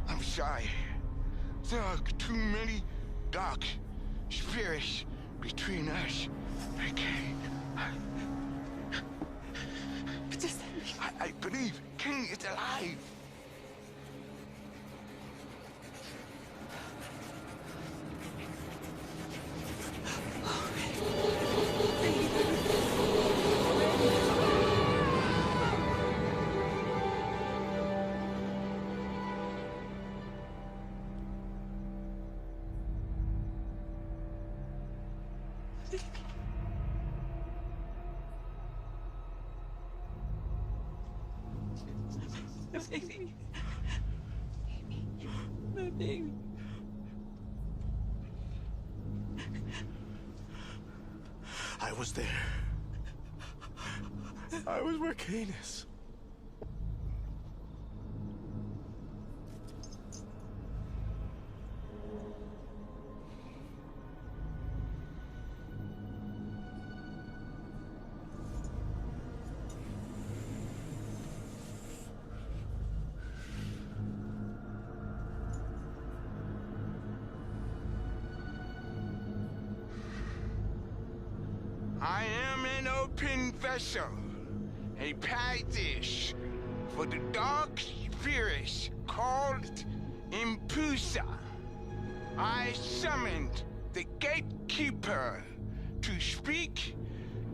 I'm sorry. There are too many dark spirits between us. I can't. What does that mean? I believe King is alive. Baby. My baby. I was there. I was where Kane is. I am an open vessel, a paradise for the dark spirits called Impusa. I summoned the gatekeeper to speak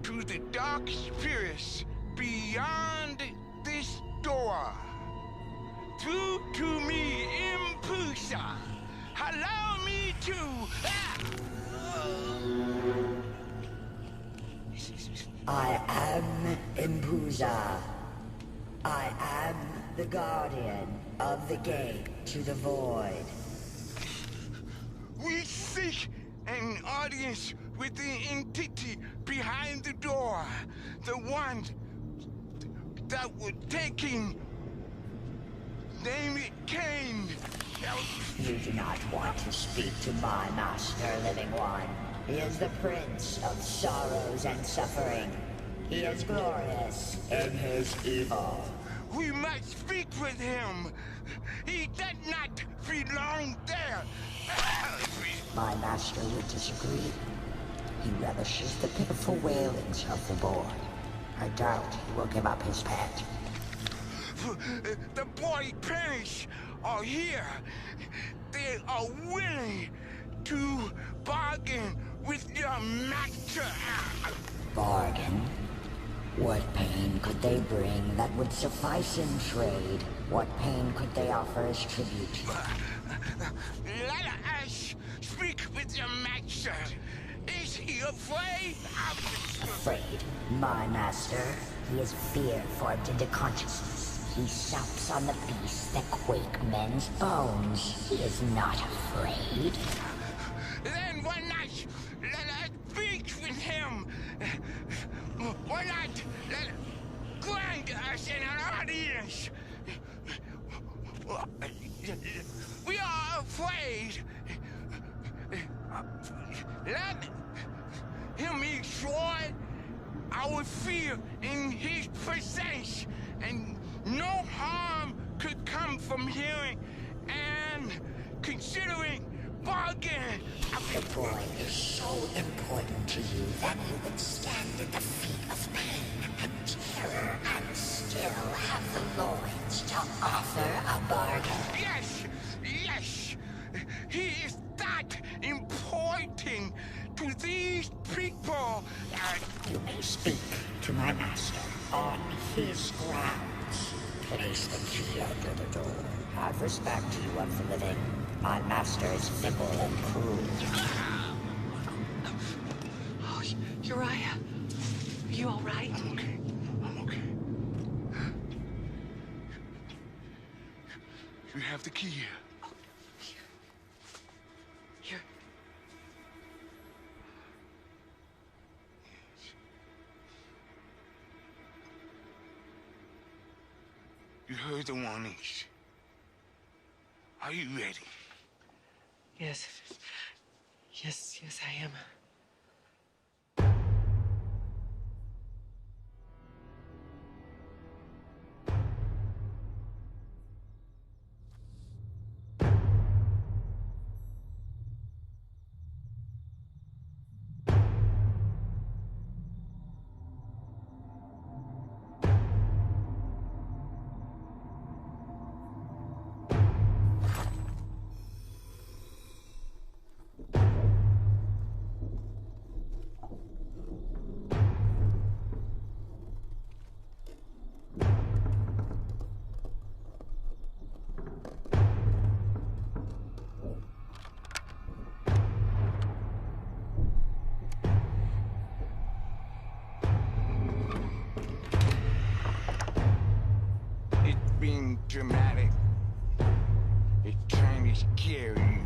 to the dark spirits beyond this door. Through to me, Impusa. Allow me to... I am Impusa. I am the guardian of the gate to the void. We seek an audience with the entity behind the door. The one that we're taking. Name it Kane. You do not want to speak to my master, living one. He is the prince of sorrows and suffering. He is glorious in his evil. We must speak with him. He does not belong there. My master would disagree. He relishes the pitiful wailings of the boy. I doubt he will give up his pet. The boy parents are here. They are willing to bargain with your master. Bargain? What pain could they bring that would suffice in trade? What pain could they offer as tribute? Let us speak with your master. Is he afraid of the... Afraid? My master? He is fear formed into consciousness. He sups on the beasts that quake men's bones. He is not afraid. Then why not let us speak with him? Why not let grant us an audience? We are afraid. Let him explore our fear in his presence, and no harm could come from hearing and considering bargain. The boy is so important to you that he would stand at the feet of pain and terror and still have the loins to offer a bargain. Yes, yes, he is that important to these people. You may speak to my master on his grounds. Place the key under the door. Have respect to you of the living. My master is fickle and cruel. Oh, Uriah, are you all right? I'm okay. I'm okay. You have the key. Here. You're the one is. Are you ready? Yes. Yes, I am. Being dramatic. It's trying to scare you.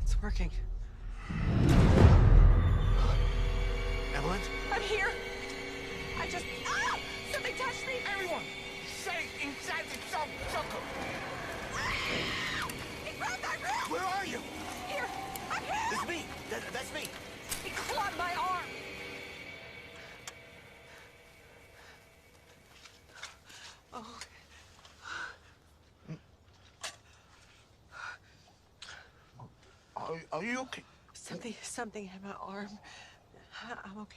It's working. Evelyn? I'm here. I just... Ah! Something touched me. Everyone, stay inside the circle. He grabbed my wrist. Where are you? Here. I'm here. It's me. That's me. He clawed my arm. Oh. Are you okay? Something in my arm. I'm okay.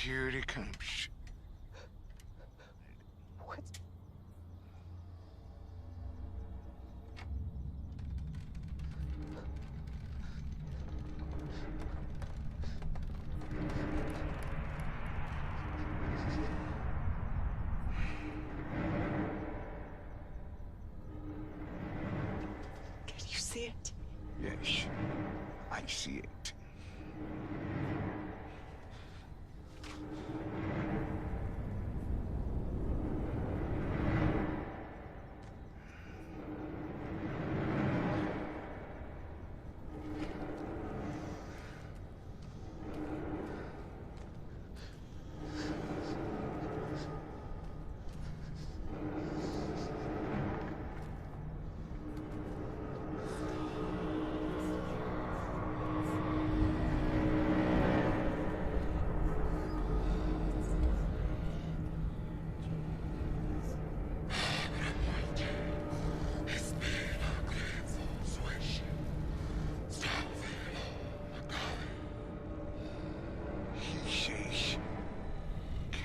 Here it comes. What? Can you see it? Yes, I see it.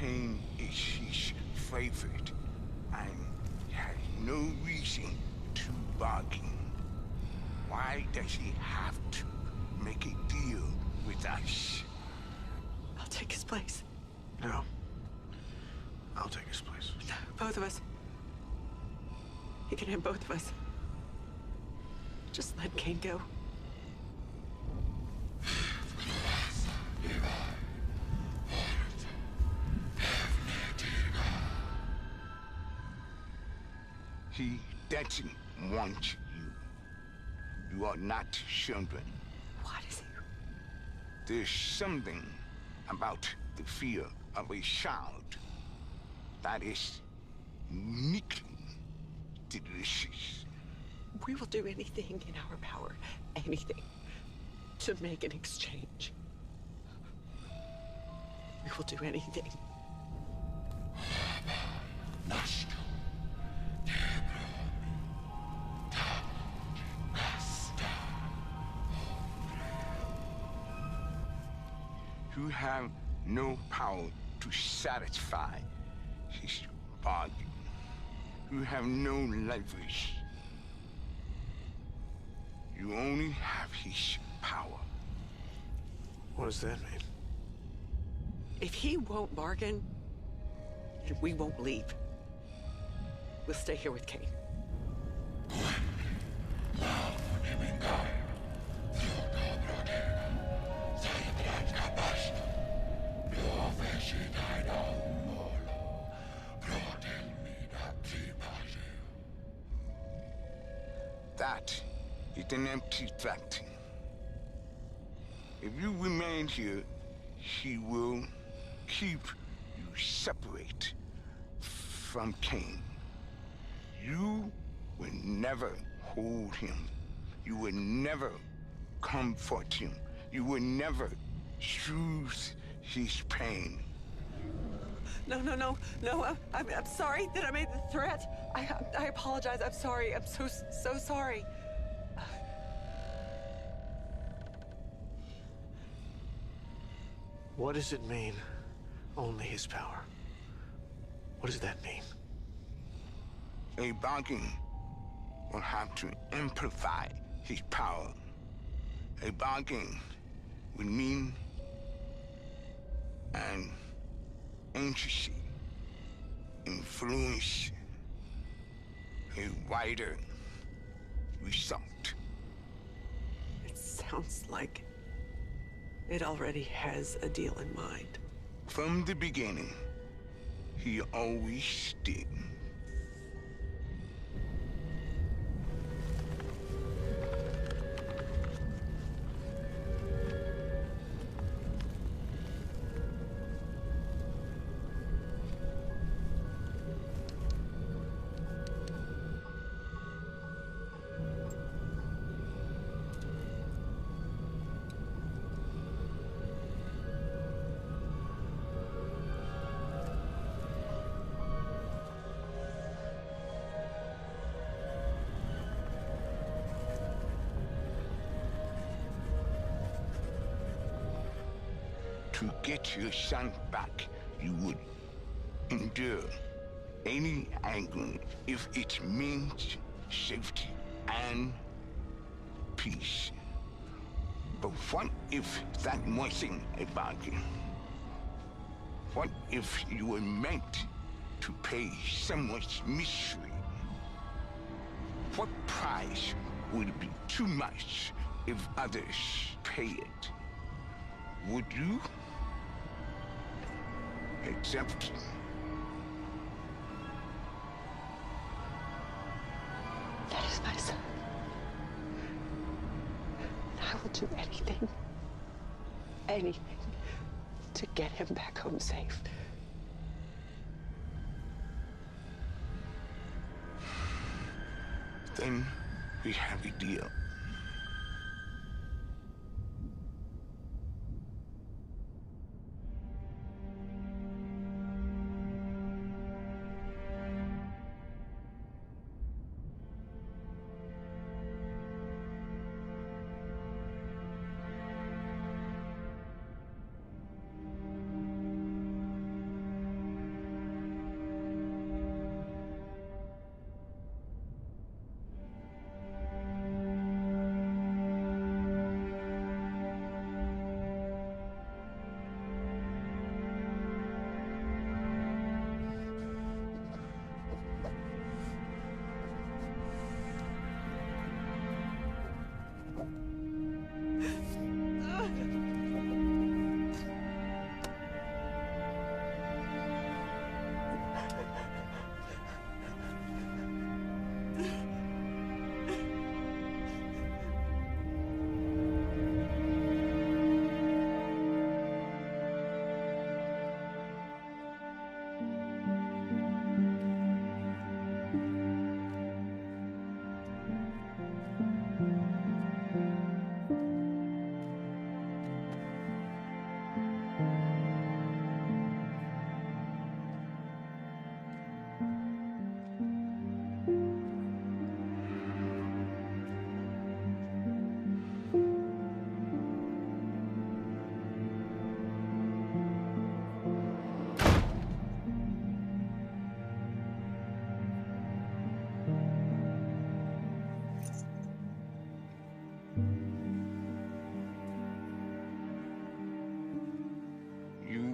Cain is his favorite and has no reason to bargain. Why does he have to make a deal with us? I'll take his place. No. I'll take his place. Both of us. He can have both of us. Just let Cain go. He doesn't want you. You are not children. What is it? There's something about the fear of a child that is uniquely delicious. We will do anything in our power, anything, to make an exchange. We will do anything. You have no power to satisfy his bargain. You have no leverage. You only have his power. What does that mean? If he won't bargain, then we won't leave. We'll stay here with Cain. That is an empty threat. If you remain here, he will keep you separate from Cain. You will never hold him. You will never comfort him. You will never soothe his pain. No. I'm sorry that I made the threat. I apologize. I'm sorry. I'm so sorry. What does it mean? Only his power. What does that mean? A bargain will have to amplify his power. A bargain would mean an agency, influence, a wider result. It sounds like it already has a deal in mind. From the beginning, he always did. To get your son back, you would endure any agony if it means safety and peace. But what if that wasn't a bargain? What if you were meant to pay someone's misery? What price would be too much if others pay it? Would you accept? That is my son. I will do anything to get him back home safe. Then we have a deal.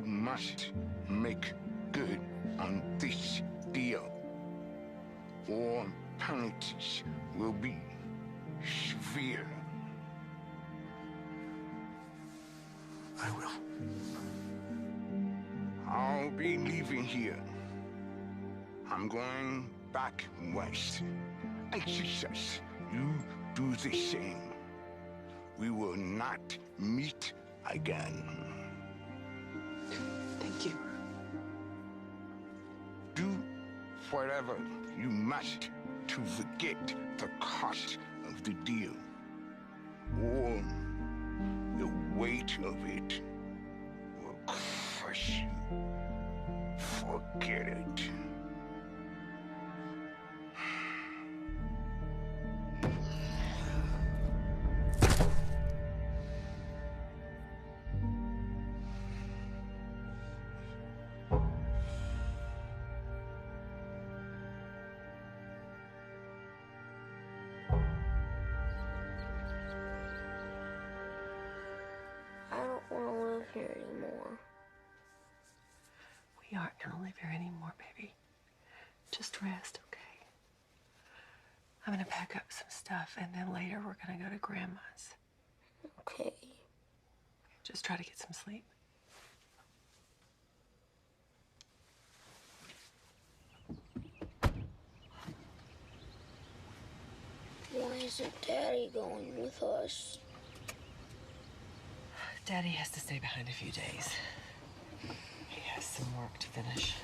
Must make good on this deal, or penalties will be severe. I will. I'll be leaving here. I'm going back west. Exercise You do the same. We will not meet again. Thank you. Do whatever you must to forget the cost of the deal, or the weight of it will crush you. Forget it. I don't want to live here anymore. We aren't gonna live here anymore, baby. Just rest, okay? I'm gonna pack up some stuff, and then later we're gonna go to Grandma's. Okay. Just try to get some sleep. Why isn't Daddy going with us? Daddy has to stay behind a few days. He has some work to finish.